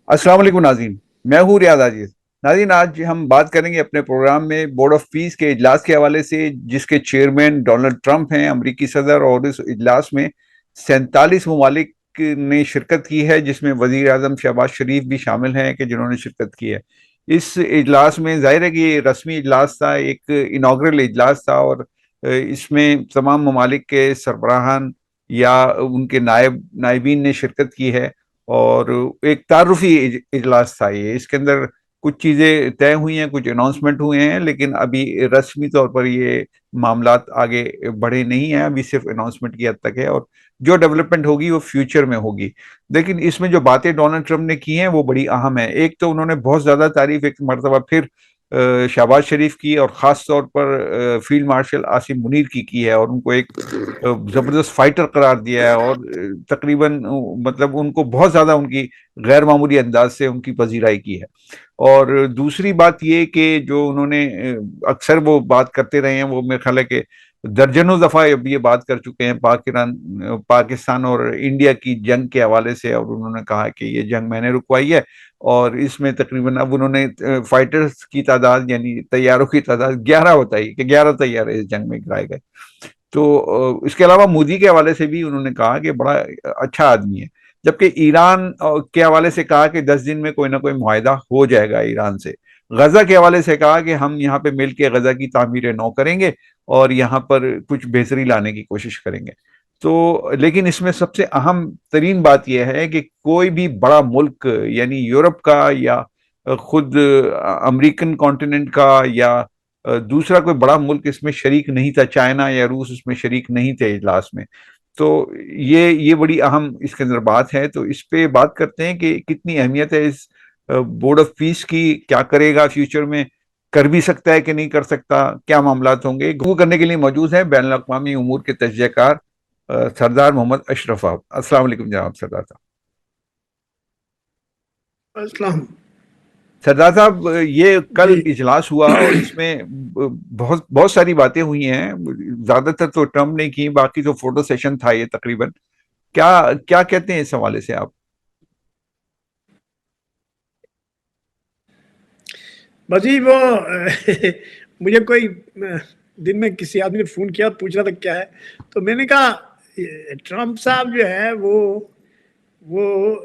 السلام علیکم ناظرین، میں ہوں ریاض عاجز۔ ناظرین، آج ہم بات کریں گے اپنے پروگرام میں بورڈ آف پیس کے اجلاس کے حوالے سے، جس کے چیئرمین ڈونلڈ ٹرمپ ہیں، امریکی صدر، اور اس اجلاس میں 47 ممالک نے شرکت کی ہے، جس میں وزیر اعظم شہباز شریف بھی شامل ہیں کہ جنہوں نے شرکت کی ہے اس اجلاس میں۔ ظاہر ہے کہ یہ رسمی اجلاس تھا، ایک انوگرل اجلاس تھا، اور اس میں تمام ممالک کے سربراہان یا ان کے نائبین نے شرکت کی ہے، اور ایک تعارفی اجلاس تھا یہ۔ اس کے اندر کچھ چیزیں طے ہوئی ہیں، کچھ اناؤنسمنٹ ہوئے ہیں، لیکن ابھی رسمی طور پر یہ معاملات آگے بڑھے نہیں ہیں، ابھی صرف اناؤنسمنٹ کی حد تک ہے، اور جو ڈیولپمنٹ ہوگی وہ فیوچر میں ہوگی۔ لیکن اس میں جو باتیں ڈونلڈ ٹرمپ نے کی ہیں وہ بڑی اہم ہیں۔ ایک تو انہوں نے بہت زیادہ تعریف ایک مرتبہ پھر شہباز شریف کی، اور خاص طور پر فیلڈ مارشل عاصم منیر کی ہے، اور ان کو ایک زبردست فائٹر قرار دیا ہے، اور تقریباً مطلب ان کو بہت زیادہ ان کی غیر معمولی انداز سے ان کی پذیرائی کی ہے۔ اور دوسری بات یہ کہ جو انہوں نے اکثر وہ بات کرتے رہے ہیں، وہ میرے خیال ہے کہ درجنوں دفعہ اب یہ بات کر چکے ہیں پاکستان اور انڈیا کی جنگ کے حوالے سے، اور انہوں نے کہا کہ یہ جنگ میں نے رکوائی ہے، اور اس میں تقریباً اب انہوں نے فائٹرز کی تعداد یعنی طیاروں کی تعداد 11 بتائی کہ 11 طیارے اس جنگ میں گرائے گئے۔ تو اس کے علاوہ مودی کے حوالے سے بھی انہوں نے کہا کہ بڑا اچھا آدمی ہے، جبکہ ایران کے حوالے سے کہا کہ 10 دن میں کوئی نہ کوئی معاہدہ ہو جائے گا ایران سے۔ غزہ کے حوالے سے کہا کہ ہم یہاں پہ مل کے غزہ کی تعمیر نو کریں گے، اور یہاں پر کچھ بہتری لانے کی کوشش کریں گے۔ تو لیکن اس میں سب سے اہم ترین بات یہ ہے کہ کوئی بھی بڑا ملک یعنی یورپ کا یا خود امریکن کانٹیننٹ کا یا دوسرا کوئی بڑا ملک اس میں شریک نہیں تھا، چائنا یا روس اس میں شریک نہیں تھے اجلاس میں۔ تو یہ بڑی اہم اس کے اندر بات ہے۔ تو اس پہ بات کرتے ہیں کہ کتنی اہمیت ہے اس بورڈ آف پیس کی، کیا کرے گا فیوچر میں، کر بھی سکتا ہے کہ نہیں کر سکتا، کیا معاملات ہوں گے۔ گفتگو کرنے کے لیے موجود ہیں بین الاقوامی امور کے تجزیہ کار سردار محمد اشرف صاحب۔ السلام علیکم جناب سردار صاحب۔ السلام سردار صاحب، یہ کل جی اجلاس ہوا اور اس میں بہت بہت ساری باتیں ہوئی ہیں، زیادہ تر تو ٹرمپ نے کی، باقی تو فوٹو سیشن تھا یہ تقریباً۔ کیا کیا کہتے ہیں اس حوالے سے آپ؟ بجی وہ مجھے کوئی دن میں کسی آدمی نے فون کیا، پوچھ رہا تھا کیا ہے، تو میں نے کہا ٹرمپ صاحب جو ہے وہ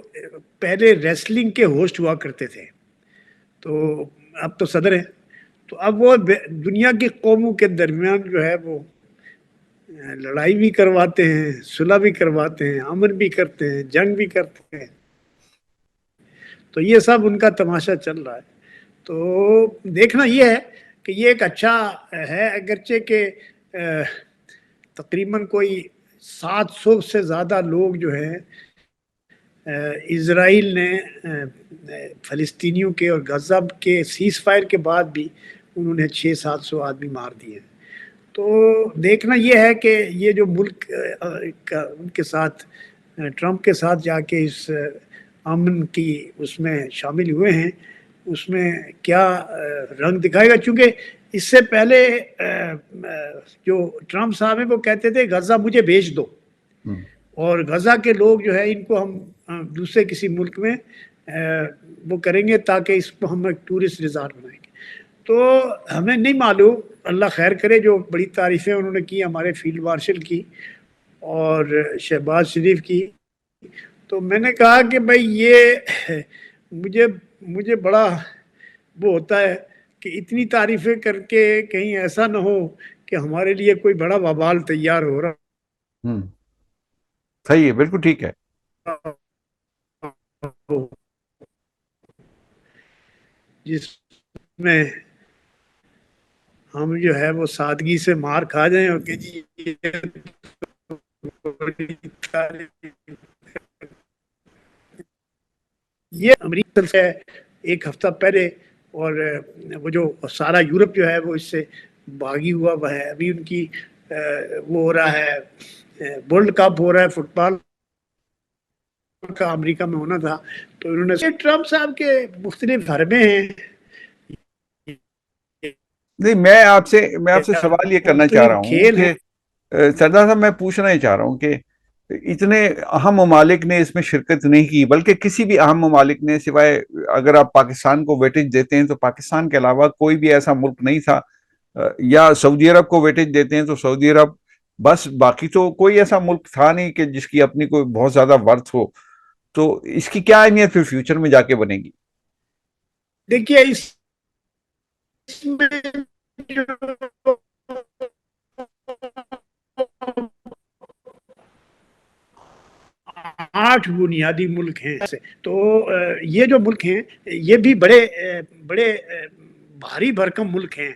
پہلے ریسلنگ کے ہوسٹ ہوا کرتے تھے، تو اب تو صدر ہیں، تو اب وہ دنیا کی قوموں کے درمیان جو ہے وہ لڑائی بھی کرواتے ہیں، صلح بھی کرواتے ہیں، امن بھی کرتے ہیں، جنگ بھی کرتے ہیں، تو یہ سب ان کا تماشا چل رہا ہے۔ تو دیکھنا یہ ہے کہ یہ ایک اچھا ہے، اگرچہ کہ تقریباً کوئی 700 سے زیادہ لوگ جو ہیں اسرائیل نے فلسطینیوں کے اور غزہ کے سیز فائر کے بعد بھی انہوں نے 600-700 آدمی مار دیے۔ تو دیکھنا یہ ہے کہ یہ جو ملک ان کے ساتھ ٹرمپ کے ساتھ جا کے اس امن کی اس میں شامل ہوئے ہیں، اس میں کیا رنگ دکھائے گا، چونکہ اس سے پہلے جو ٹرمپ صاحب ہیں وہ کہتے تھے غزہ مجھے بھیج دو، اور غزہ کے لوگ جو ہے ان کو ہم دوسرے کسی ملک میں وہ کریں گے تاکہ اس کو ہم ایک ٹورسٹ ریزارٹ بنائیں گے۔ تو ہمیں نہیں معلوم، اللہ خیر کرے، جو بڑی تعریفیں انہوں نے کی ہمارے فیلڈ مارشل کی اور شہباز شریف کی، تو میں نے کہا کہ بھائی یہ مجھے بڑا وہ ہوتا ہے کہ اتنی تعریفیں کر کے کہیں ایسا نہ ہو کہ ہمارے لیے کوئی بڑا وبال تیار ہو رہا صحیح ہے، بالکل ٹھیک ہے۔ ہو، جس میں ہم جو ہے وہ سادگی سے مار کھا جائیں اور کہ جی یہ امریکہ سے ایک ہفتہ پہلے، اور وہ جو سارا یورپ جو ہے وہ اس سے باغی ہوا ہے۔ ابھی ان کی وہ ہو رہا ہے، ورلڈ کپ ہو رہا ہے فٹ بال کا، امریکہ میں ہونا تھا، تو انہوں نے ٹرمپ صاحب کے مختلف حربے ہیں، نہیں، میں آپ سے سوال یہ کرنا چاہ رہا مختلف ہوں کھیل ہیں۔ کہ سردار صاحب، میں پوچھنا ہی چاہ رہا ہوں کہ اتنے اہم ممالک نے اس میں شرکت نہیں کی، بلکہ کسی بھی اہم ممالک نے، سوائے اگر آپ پاکستان کو ویٹیج دیتے ہیں تو پاکستان کے علاوہ کوئی بھی ایسا ملک نہیں تھا، یا سعودی عرب کو ویٹیج دیتے ہیں تو سعودی عرب، بس باقی تو کوئی ایسا ملک تھا نہیں کہ جس کی اپنی کوئی بہت زیادہ ورتھ ہو. تو اس کی کیا اہمیت پھر فیوچر میں جا کے بنے گی؟ دیکھیے اس میں جو 8 بنیادی ملک ہیں، تو یہ جو ملک ہیں یہ بھی بڑے بڑے بھاری بھرکم ملک ہیں،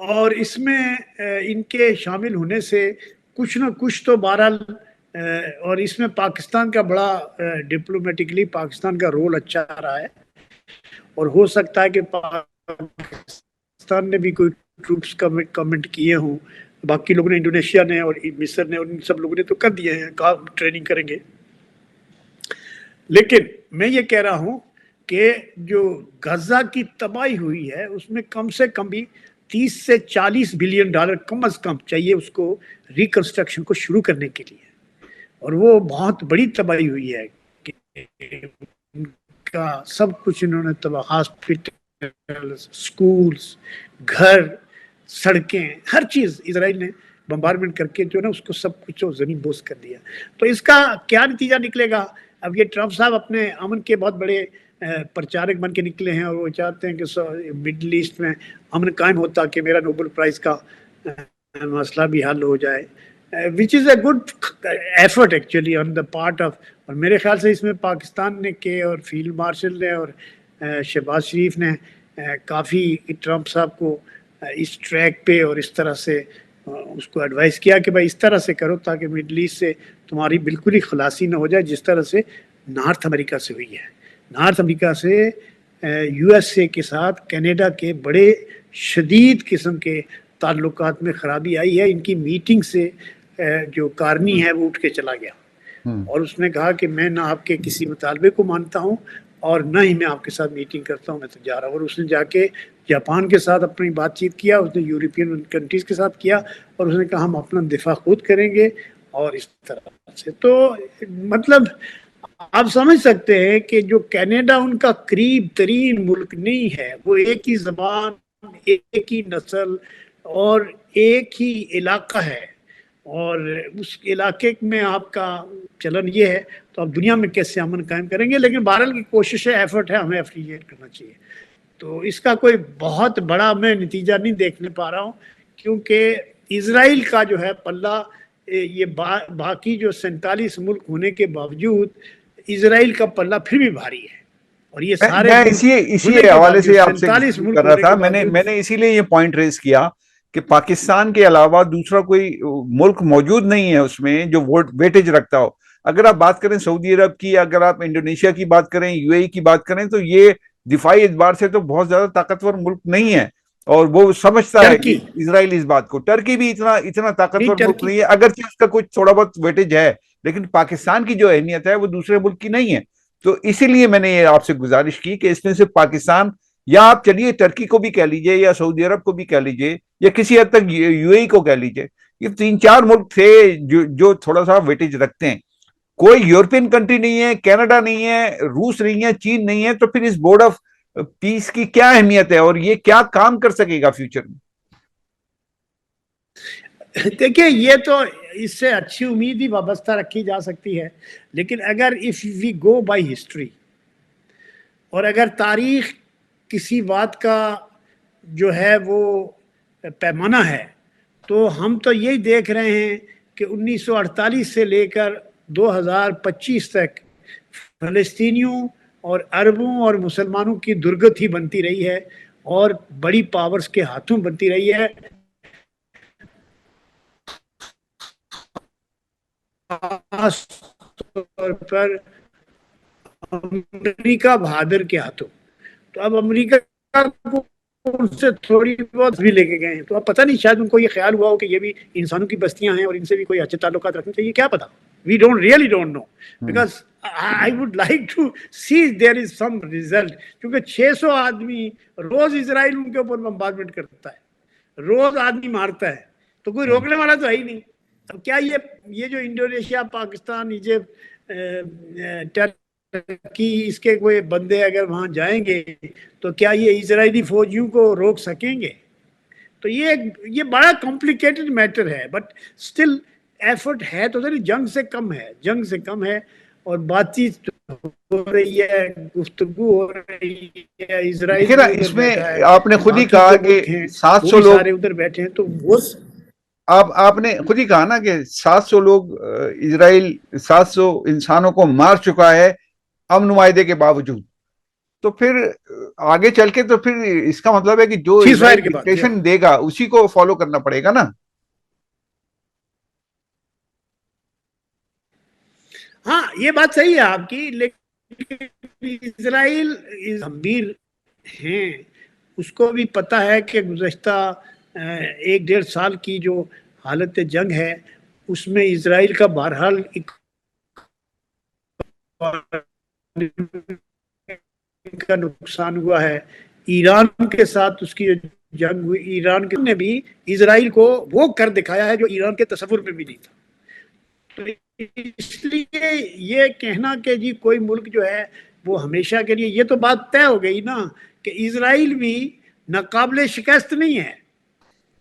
اور اس میں ان کے شامل ہونے سے کچھ نہ کچھ تو بہرحال، اور اس میں پاکستان کا بڑا ڈپلومیٹکلی پاکستان کا رول اچھا رہا ہے، اور ہو سکتا ہے کہ پاکستان نے بھی کوئی ٹروپس کمنٹ کیے ہوں، باقی لوگوں نے، انڈونیشیا نے اور مصر نے اور ان سب لوگوں نے تو کر دیے ہیں، کہا ٹریننگ کریں گے. لیکن میں یہ کہہ رہا ہوں کہ جو غزہ کی تباہی ہوئی ہے اس میں کم سے کم بھی 30 سے 40 بلین ڈالر کم از کم چاہیے اس کو ریکنسٹرکشن کو شروع کرنے کے لیے، اور وہ بہت بڑی تباہی ہوئی ہے کہ ان کا سب کچھ انہوں نے تباہ، ہاسپٹل، سکولز، گھر، سڑکیں، ہر چیز اسرائیل نے بمبارمنٹ کر کے جو ہے نا اس کو سب کچھ زمین بوس کر دیا. تو اس کا کیا نتیجہ نکلے گا؟ اب یہ ٹرمپ صاحب اپنے امن کے بہت بڑے پرچارک بن کے نکلے ہیں، اور وہ چاہتے ہیں کہ مڈل ایسٹ میں امن قائم ہوتا کہ میرا نوبل پرائز کا مسئلہ بھی حل ہو جائے، which is a good effort actually on the part of. اور میرے خیال سے اس میں پاکستان نے کے اور فیلڈ مارشل نے اور شہباز شریف نے کافی ٹرمپ صاحب کو اس ٹریک پہ اور اس طرح سے اس کو ایڈوائز کیا کہ بھائی اس طرح سے کرو تاکہ مڈل ایسٹ سے تمہاری بالکل ہی خلاصی نہ ہو جائے، جس طرح سے نارتھ امریکہ سے ہوئی ہے. نارتھ امریکہ سے یو ایس اے کے ساتھ کینیڈا کے بڑے شدید قسم کے تعلقات میں خرابی آئی ہے. ان کی میٹنگ سے جو کارنی ہے وہ اٹھ کے چلا گیا، اور اس نے کہا کہ میں نہ آپ کے کسی مطالبے کو مانتا ہوں اور نہ ہی میں آپ کے ساتھ میٹنگ کرتا ہوں، میں تو جا رہا ہوں. اور اس نے جا کے جاپان کے ساتھ اپنی بات چیت کیا، اس نے یورپین کنٹریز کے ساتھ کیا، اور اس نے کہا ہم اپنا دفاع خود کریں گے. اور اس طرح سے تو مطلب آپ سمجھ سکتے ہیں کہ جو کینیڈا ان کا قریب ترین ملک نہیں ہے، وہ ایک ہی زبان، ایک ہی نسل اور ایک ہی علاقہ ہے، اور اس علاقے میں آپ کا چلن یہ ہے، تو آپ دنیا میں کیسے امن قائم کریں گے؟ لیکن بہرحال کی کوشش ہے، ایفرٹ ہے، ہمیں اپریشیٹ کرنا چاہیے. تو اس کا کوئی بہت بڑا میں نتیجہ نہیں دیکھنے پا رہا ہوں، کیونکہ اسرائیل کا جو ہے پلہ، یہ باقی جو 47 ملک ہونے کے باوجود اسرائیل کا پلہ پھر بھی بھاری ہے، اور یہ سارے میں ملک اسی ہونے کے حوالے باوجود، سے آپ سے 47 گفتگو ملک کر رہا ہونے تھا. کے میں باوجود. نے اسی لیے یہ پوائنٹ ریز کیا کہ پاکستان کے علاوہ دوسرا کوئی ملک موجود نہیں ہے اس میں جو ویٹیج رکھتا ہو. اگر آپ بات کریں سعودی عرب کی، اگر آپ انڈونیشیا کی بات کریں، یو اے ای کی بات کریں، تو یہ دفاعی اعتبار سے تو بہت زیادہ طاقتور ملک نہیں ہے، اور وہ سمجھتا ہے ٹرکی، اسرائیل اس بات کو. ٹرکی بھی اتنا طاقتور نہیں ملک ٹرکی، نہیں ہے، اگرچہ اس کا کچھ تھوڑا بہت ویٹیج ہے، لیکن پاکستان کی جو اہمیت ہے وہ دوسرے ملک کی نہیں ہے. تو اسی لیے میں نے یہ آپ سے گزارش کی کہ اس میں سے پاکستان، یا آپ چلیے ٹرکی کو بھی کہہ لیجئے، یا سعودی عرب کو بھی کہہ لیجئے، یا کسی حد تک یو اے ای کو کہہ لیجئے، یہ 3-4 ملک تھے جو تھوڑا سا ویٹیج رکھتے ہیں. کوئی یورپین کنٹری نہیں ہے، کینیڈا نہیں ہے، روس نہیں ہے، چین نہیں ہے، تو پھر اس بورڈ آف پیس کی کیا اہمیت ہے، اور یہ کیا کام کر سکے گا فیوچر میں؟ دیکھیں یہ تو اس سے اچھی امید ہی وابستہ رکھی جا سکتی ہے، لیکن اگر if we go by history, اور اگر تاریخ کسی بات کا جو ہے وہ پیمانہ ہے، تو ہم تو یہی دیکھ رہے ہیں کہ 1948 سے لے کر 2025 تک فلسطینیوں اور عربوں اور مسلمانوں کی درگت ہی بنتی رہی ہے، اور بڑی پاورز کے ہاتھوں بنتی رہی ہے، خاص طور پر امریکہ بہادر کے ہاتھوں. تو اب امریکہ کو ان سے تھوڑی بہت بھی لے کے گئے ہیں، تو اب پتہ نہیں، شاید ان کو یہ خیال ہوا ہو کہ یہ بھی انسانوں کی بستیاں ہیں اور ان سے بھی کوئی اچھے تعلقات رکھنے چاہیے، کیا پتا. We don't know, because I would like to see there is some result, کیونکہ 600 آدمی روز اسرائیل ان کے اوپر بمبارمنٹ کرتا ہے، روز آدمی مارتا ہے، تو کوئی روکنے والا تو ہے ہی نہیں. اب کیا یہ جو انڈونیشیا، پاکستان، ایجپٹ، ٹرکی، اس کے کوئی بندے اگر وہاں جائیں گے تو کیا یہ اسرائیلی فوجیوں کو روک سکیں گے؟ تو یہ بڑا کمپلیکیٹڈ میٹر ہے، بٹ اسٹل ایفرٹ ہے تو جنگ سے کم ہے، اور بات چیت ہو رہی ہے، گفتگو ہو رہی ہے، اسرائیل دیکھیے نا، بھی ادھر اس میں بیٹھا ہے، آپ نے خود ہی باقی کہا جو کہ ملک ہیں سات وہ سو بھی لوگ سارے ادھر بیٹھے ہیں، تو وہ آپ نے خود ہی کہا نا کہ 700 لوگ اسرائیل 700 انسانوں کو مار چکا ہے امن معاہدے کے باوجود. تو پھر آگے چل کے تو پھر اس کا مطلب ہے کہ جو سیز فائر اسرائیل کے بعد ڈکٹیشن دے گا اسی کو فالو کرنا پڑے گا نا. ہاں یہ بات صحیح ہے آپ کی، لیکن اسرائیل گمبھیر ہیں، اس کو بھی پتا ہے کہ گزشتہ 1-1.5 سال کی جو حالت جنگ ہے اس میں اسرائیل کا بہرحال کا نقصان ہوا ہے. ایران کے ساتھ اس کی جنگ ہوئی، ایران نے بھی اسرائیل کو وہ کر دکھایا ہے جو ایران کے تصور میں بھی نہیں تھا. تو اس لیے یہ کہنا کہ جی کوئی ملک جو ہے وہ ہمیشہ کے لیے، یہ تو بات طے ہو گئی نا کہ اسرائیل بھی ناقابل شکست نہیں ہے،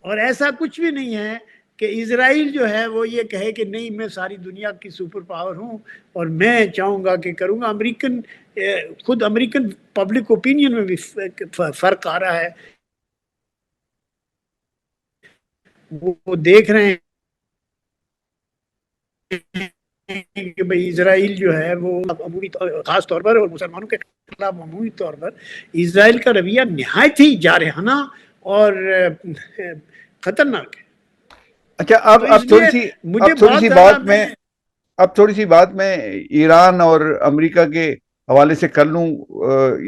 اور ایسا کچھ بھی نہیں ہے کہ اسرائیل جو ہے وہ یہ کہے کہ نہیں میں ساری دنیا کی سپر پاور ہوں اور میں چاہوں گا کہ کروں گا. خود امریکن پبلک اوپینین میں بھی فرق آ رہا ہے، وہ دیکھ رہے ہیں کہ بھئی اسرائیل جو ہے وہ خاص طور پر، اور مسلمانوں کے خلاف عمومی طور پر اسرائیل کا رویہ نہایت ہی جارحانہ اور خطرناک ہے. اچھا، تو اس لیے مجھے بہت زیادہ اب تھوڑی سی بات میں ایران اور امریکہ کے حوالے سے کر لوں.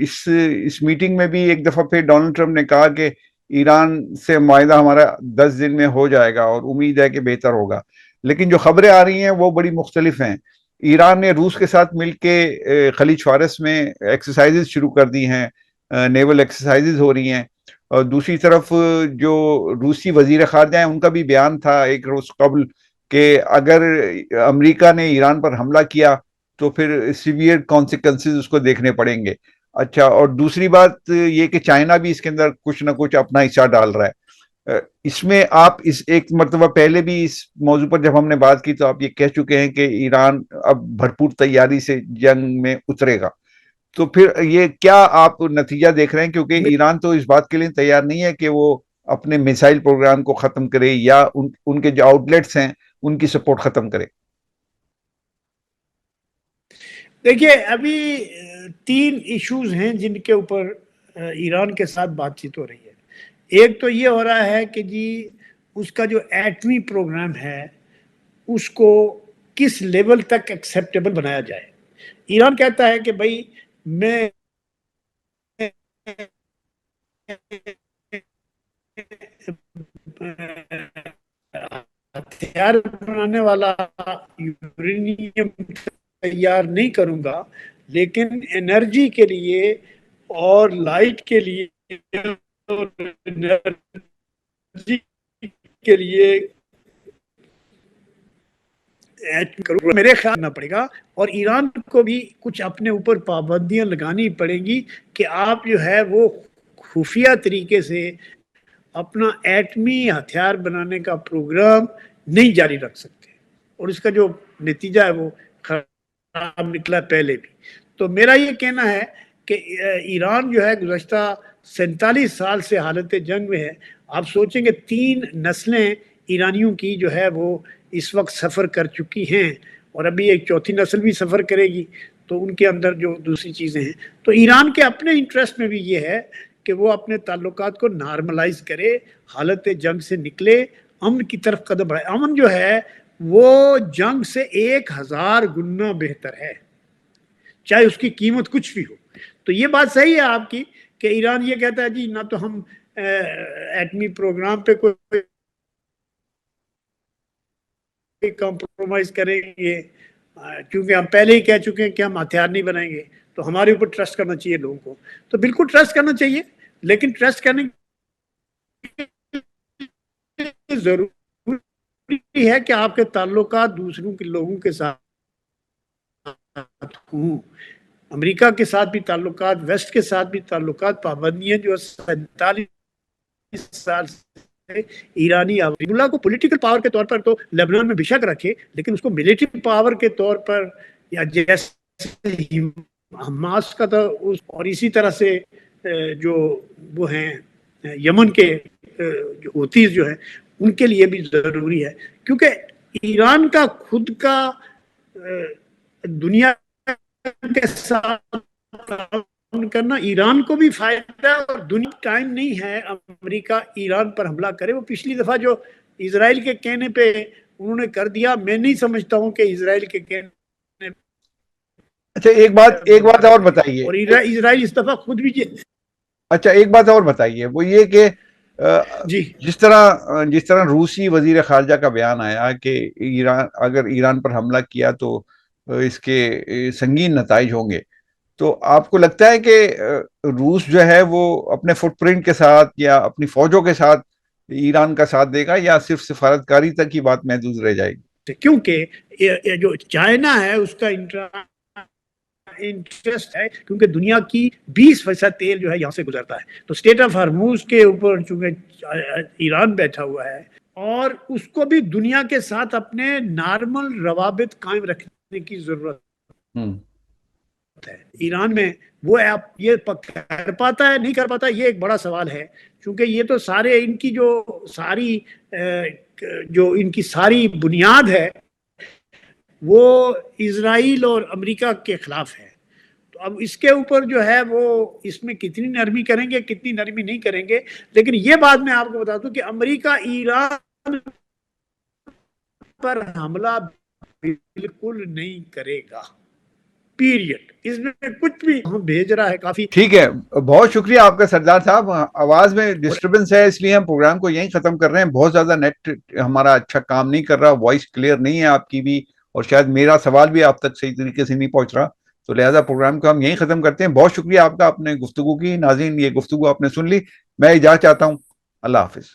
اس میٹنگ میں بھی ایک دفعہ پھر ڈونلڈ ٹرمپ نے کہا کہ ایران سے معاہدہ ہمارا 10 دن میں ہو جائے گا اور امید ہے کہ بہتر ہوگا. لیکن جو خبریں آ رہی ہیں وہ بڑی مختلف ہیں. ایران نے روس کے ساتھ مل کے خلیج فارس میں ایکسرسائزز شروع کر دی ہیں، نیول ایکسرسائزز ہو رہی ہیں. اور دوسری طرف جو روسی وزیر خارجہ ہیں ان کا بھی بیان تھا ایک روز قبل کہ اگر امریکہ نے ایران پر حملہ کیا تو پھر سیویئر کانسیکوینسز اس کو دیکھنے پڑیں گے. اچھا، اور دوسری بات یہ کہ چائنا بھی اس کے اندر کچھ نہ کچھ اپنا حصہ ڈال رہا ہے. اس میں آپ اس ایک مرتبہ پہلے بھی اس موضوع پر جب ہم نے بات کی تو آپ یہ کہہ چکے ہیں کہ ایران اب بھرپور تیاری سے جنگ میں اترے گا. تو پھر یہ کیا آپ نتیجہ دیکھ رہے ہیں؟ کیونکہ ایران تو اس بات کے لیے تیار نہیں ہے کہ وہ اپنے میسائل پروگرام کو ختم کرے یا ان کے جو آؤٹ لیٹس ہیں ان کی سپورٹ ختم کرے. دیکھیے ابھی 3 ایشوز ہیں جن کے اوپر ایران کے ساتھ بات چیت ہو رہی ہے. ایک تو یہ ہو رہا ہے کہ جی اس کا جو ایٹمی پروگرام ہے اس کو کس لیول تک ایکسیپٹیبل بنایا جائے. ایران کہتا ہے کہ بھائی میں ہتھیار بنانے والا یورینیم تیار نہیں کروں گا، لیکن انرجی کے لیے اور لائٹ کے لیے اور انرجی کے لیے میرے خیال نہ پڑے گا. اور ایران کو بھی کچھ اپنے اوپر پابندیاں لگانی پڑیں گی کہ آپ جو ہے وہ خفیہ طریقے سے اپنا ایٹمی ہتھیار بنانے کا پروگرام نہیں جاری رکھ سکتے. اور اس کا جو نتیجہ ہے وہ خراب نکلا پہلے بھی. تو میرا یہ کہنا ہے کہ ایران جو ہے گزشتہ 47 سال سے حالت جنگ میں ہے. آپ سوچیں کہ 3 نسلیں ایرانیوں کی جو ہے وہ اس وقت سفر کر چکی ہیں، اور ابھی ایک 4تھی نسل بھی سفر کرے گی. تو ان کے اندر جو دوسری چیزیں ہیں، تو ایران کے اپنے انٹرسٹ میں بھی یہ ہے کہ وہ اپنے تعلقات کو نارملائز کرے، حالت جنگ سے نکلے، امن کی طرف قدم بڑھائے. امن جو ہے وہ جنگ سے 1000 گنا بہتر ہے، چاہے اس کی قیمت کچھ بھی ہو. تو یہ بات صحیح ہے آپ کی کہ ایران یہ کہتا ہے جی نہ تو ہم ایٹمی پروگرام پہ کوئی کمپرومائز کریں گے، کیونکہ ہم پہلے ہی کہہ چکے ہیں کہ ہم ہتھیار نہیں بنائیں گے. تو ہمارے اوپر ٹرسٹ کرنا چاہیے لوگوں کو. تو بالکل ٹرسٹ کرنا چاہیے، لیکن ٹرسٹ کرنے ضرور ہے کہ آپ کے تعلقات دوسروں کے لوگوں کے ساتھ ہوں. امریکہ کے ساتھ بھی تعلقات، ویسٹ کے ساتھ بھی تعلقات، پابندیاں جو 47 سال سے ایرانی اللہ کو پولیٹیکل پاور کے طور پر تو لبنان میں بے شک رکھے، لیکن اس کو ملیٹری پاور کے طور پر، یا جیسے حماس کا تھا، اور اسی طرح سے جو وہ ہیں یمن کے جو حوثیز جو ہیں، ان کے لیے بھی ضروری ہے، کیونکہ ایران کا خود کا دنیا کے ساتھ تعاون کرنا ایران کو بھی فائدہ ہے، اور دنیا ٹائم نہیں ہے امریکہ ایران پر حملہ کرے. وہ پچھلی دفعہ جو اسرائیل کے کہنے پہ انہوں نے کر دیا، میں نہیں سمجھتا ہوں کہ اسرائیل کے کہنے. اچھا ایک بات اور بتائیے، اور اسرائیل اس دفعہ خود بھی اچھا ایک بات اور بتائیے، وہ یہ کہ جی جس طرح روسی وزیر خارجہ کا بیان آیا کہ اگر ایران پر حملہ کیا تو اس کے سنگین نتائج ہوں گے، تو آپ کو لگتا ہے کہ روس جو ہے وہ اپنے فٹ پرنٹ کے ساتھ یا اپنی فوجوں کے ساتھ ایران کا ساتھ دے گا، یا صرف سفارتکاری تک کی بات محدود رہ جائے گی؟ کیونکہ جو چائنا ہے اس کا انٹرسٹ ہے، کیونکہ دنیا کی 20% تیل جو ہے یہاں سے گزرتا ہے، تو اسٹیٹ آف ہرموز کے اوپر چونکہ ایران بیٹھا ہوا ہے، اور اس کو بھی دنیا کے ساتھ اپنے نارمل روابط قائم رکھنے کی ضرورت ہے. ایران میں وہ یہ کر پاتا ہے نہیں کر پاتا، یہ ایک بڑا سوال ہے، چونکہ یہ تو سارے ان کی جو ان کی ساری بنیاد ہے وہ اسرائیل اور امریکہ کے خلاف ہے. تو اب اس کے اوپر جو ہے وہ اس میں کتنی نرمی کریں گے، کتنی نرمی نہیں کریں گے. لیکن یہ بات میں آپ کو بتا دوں کہ امریکہ ایران پر حملہ بالکل نہیں کرے گا، پیریڈ. اس میں کچھ بھی بھیج رہا ہے کافی. ٹھیک ہے، بہت شکریہ آپ کا سردار صاحب. آواز میں ڈسٹربنس ہے، اس لیے ہم پروگرام کو یہیں ختم کر رہے ہیں. بہت زیادہ نیٹ ہمارا اچھا کام نہیں کر رہا، وائس کلیئر نہیں ہے آپ کی بھی، اور شاید میرا سوال بھی آپ تک صحیح طریقے سے نہیں پہنچ رہا، تو لہٰذا پروگرام کو ہم یہیں ختم کرتے ہیں. بہت شکریہ آپ کا اپنے گفتگو کی. ناظرین، یہ گفتگو آپ نے سن لی. میں اجازت چاہتا ہوں. اللہ حافظ.